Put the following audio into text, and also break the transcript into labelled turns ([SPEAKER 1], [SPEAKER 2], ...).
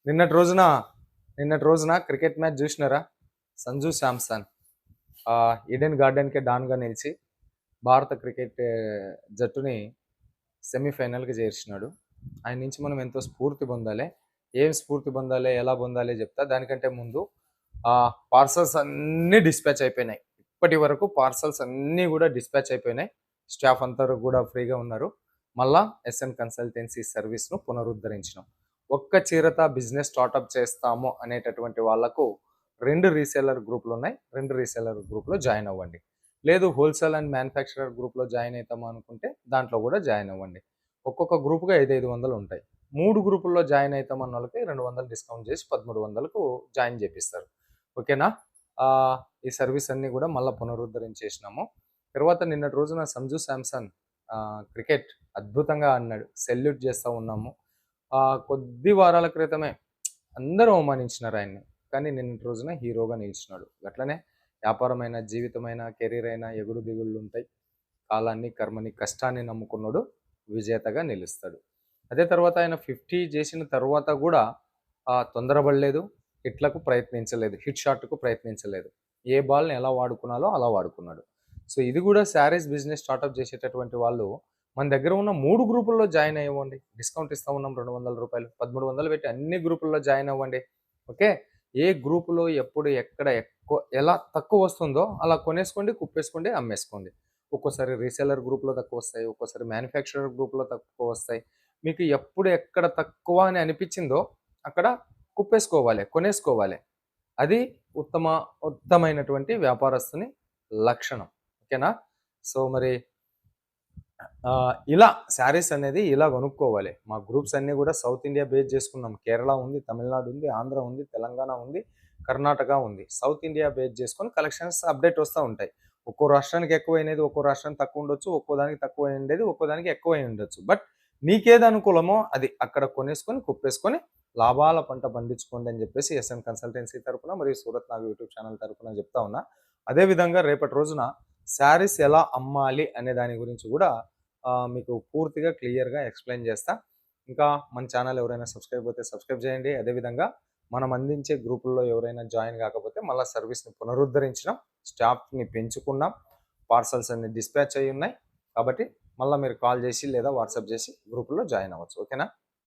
[SPEAKER 1] నిన్నటి రోజున నిన్నటి రోజున క్రికెట్ మ్యాచ్ చూసినారా? సంజు శాంసన్ ఈడెన్ గార్డెన్‌కే డాన్‌గా నిలిచి భారత క్రికెట్ జట్టుని సెమీఫైనల్‌కి చేర్చినాడు. ఆయన నుంచి మనం ఎంతో స్ఫూర్తి పొందాలి. ఏం స్ఫూర్తి పొందాలి, ఎలా పొందాలి చెప్తా. దానికంటే ముందు పార్సల్స్ అన్నీ డిస్పాచ్ అయిపోయినాయి. ఇప్పటి వరకు పార్సల్స్ అన్నీ కూడా డిస్పాచ్ అయిపోయినాయి. స్టాఫ్ అంతా కూడా ఫ్రీగా ఉన్నారు. మళ్ళా ఎస్ఎన్ కన్సల్టెన్సీ సర్వీస్‌ను పునరుద్ధరించినాం. ఒక్క చీరత బిజినెస్ స్టార్టప్ చేస్తాము అనేటటువంటి వాళ్ళకు 2 రీసెల్లర్ గ్రూపులు ఉన్నాయి. 2 రీసెల్లర్ గ్రూప్‌లో జాయిన్ అవ్వండి. లేదు హోల్సేల్ అండ్ మ్యానుఫ్యాక్చరర్ గ్రూప్‌లో జాయిన్ అవుతాము అనుకుంటే దాంట్లో కూడా జాయిన్ అవ్వండి. ఒక్కొక్క గ్రూప్‌గా 500 ఉంటాయి. 3 గ్రూపుల్లో జాయిన్ అవుతాం అన్న వాళ్ళకి 200 డిస్కౌంట్ చేసి 1300కు జాయిన్ చేపిస్తారు. ఓకేనా? ఈ సర్వీస్ అన్నీ కూడా మళ్ళీ పునరుద్ధరించేసినాము. తర్వాత నిన్నటి రోజున సంజు శాంసన్ క్రికెట్ అద్భుతంగా ఆడినాడు. సెల్యూట్ చేస్తూ ఉన్నాము. కొద్ది వారాల క్రితమే అందరూ అవమానించినారు ఆయన్ని. కానీ నిన్నటి రోజున హీరోగా నిలిచినాడు. అట్లనే వ్యాపారమైన, జీవితమైన, కెరీర్ అయినా ఎగుడు దిగుళ్ళు ఉంటాయి. కాలాన్ని, కర్మని, కష్టాన్ని నమ్ముకున్నాడు విజేతగా నిలుస్తాడు. అదే తర్వాత ఆయన 50 చేసిన తర్వాత కూడా తొందరపడలేదు, హిట్లకు ప్రయత్నించలేదు, హిట్ షాట్కు ప్రయత్నించలేదు. ఏ బాల్ని ఎలా వాడుకున్నాలో అలా వాడుకున్నాడు. సో ఇది కూడా శారీస్ బిజినెస్ స్టార్టప్ చేసేటటువంటి వాళ్ళు మన దగ్గర ఉన్న 3 గ్రూపుల్లో జాయిన్ అయ్యండి. డిస్కౌంట్ ఇస్తా ఉన్నాం ₹200, 1300 పెట్టి అన్ని గ్రూపుల్లో జాయిన్ అవ్వండి. ఓకే, ఏ గ్రూపులో ఎప్పుడు ఎక్కడ ఎక్కువ ఎలా తక్కువ వస్తుందో అలా కొనేసుకోండి, కుప్పేసుకోండి, అమ్మేసుకోండి. ఒక్కోసారి రీసెలర్ గ్రూప్లో తక్కువ వస్తాయి, ఒక్కోసారి మ్యానుఫ్యాక్చరర్ గ్రూప్లో తక్కువ వస్తాయి. మీకు ఎప్పుడు ఎక్కడ తక్కువ అని అనిపించిందో అక్కడ కుప్పేసుకోవాలి, కొనేసుకోవాలి. అది ఉత్తమైనటువంటి వ్యాపారస్తుని లక్షణం. ఓకేనా? సో మరి ఇలా శారీస్ అనేది ఇలా కొనుక్కోవాలి. మా గ్రూప్స్ అన్నీ కూడా సౌత్ ఇండియా బేస్ చేసుకున్నాం. కేరళ ఉంది, తమిళనాడు ఉంది, ఆంధ్ర ఉంది, తెలంగాణ ఉంది, కర్ణాటక ఉంది. సౌత్ ఇండియా బేస్ చేసుకొని కలెక్షన్స్ అప్డేట్ వస్తూ ఉంటాయి. ఒక్కో రాష్ట్రానికి ఎక్కువైనది, ఒక్కో రాష్ట్రానికి తక్కువ ఉండొచ్చు, ఒక్కో దానికి తక్కువ ఉండేది, ఒక్కో దానికి ఎక్కువ ఉండొచ్చు. బట్ నీకేది అనుకూలమో అది అక్కడ కొనేసుకొని కుప్పేసుకొని లాభాల పంట పండించుకోండి అని చెప్పేసి ఎస్ఎన్ కన్సల్టెన్సీ తరపున మరియు సూరత్ నాగ్ యూట్యూబ్ ఛానల్ తరపున చెప్తా ఉన్నా. అదేవిధంగా రేపటి రోజున శారీస్ ఎలా అమ్మాలి అనే దాని గురించి కూడా మీకు పూర్తిగా క్లియర్గా ఎక్స్ప్లెయిన్ చేస్తా. ఇంకా మన ఛానల్ ఎవరైనా సబ్స్క్రైబ్ అయితే సబ్స్క్రైబ్ చేయండి. అదేవిధంగా మనం అందించే గ్రూపుల్లో ఎవరైనా జాయిన్ కాకపోతే మళ్ళీ సర్వీస్ని పునరుద్ధరించినాం, స్టాఫ్ని పెంచుకున్నాం, పార్సల్స్ అన్ని డిస్పాచ్ అయ్యి ఉన్నాయి. కాబట్టి మళ్ళీ మీరు కాల్ చేసి లేదా వాట్సాప్ చేసి గ్రూపుల్లో జాయిన్ అవ్వచ్చు. ఓకేనా?